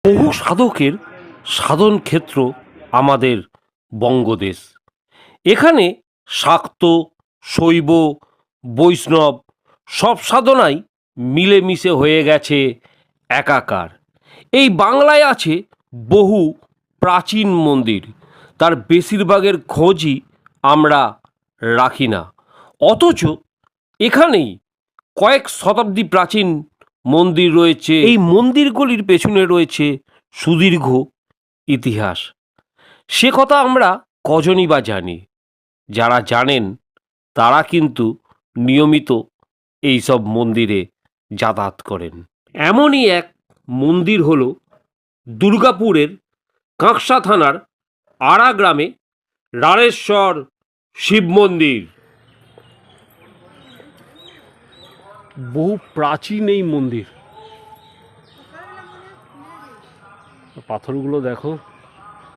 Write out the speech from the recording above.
বহু সাধকের সাধন ক্ষেত্র আমাদের বঙ্গদেশ। এখানে শাক্ত, শৈব, বৈষ্ণব সব সাধনাই মিলেমিশে হয়ে গেছে একাকার। এই বাংলায় আছে বহু প্রাচীন মন্দির, তার বেশিরভাগের খোঁজই আমরা রাখি না, অথচ এখানেই কয়েক শতাব্দী প্রাচীন মন্দির রয়েছে। এই মন্দিরগুলির পেছনে রয়েছে সুদীর্ঘ ইতিহাস। সে কথা আমরা কজনই বা জানি। যারা জানেন তারা কিন্তু নিয়মিত এইসব মন্দিরে যাতায়াত করেন। এমনই এক মন্দির হল দুর্গাপুরের কাঁকসা থানার আড়া গ্রামে রাড়েশ্বর শিব মন্দির। বহু প্রাচীন এই মন্দির, পাথরগুলো দেখো।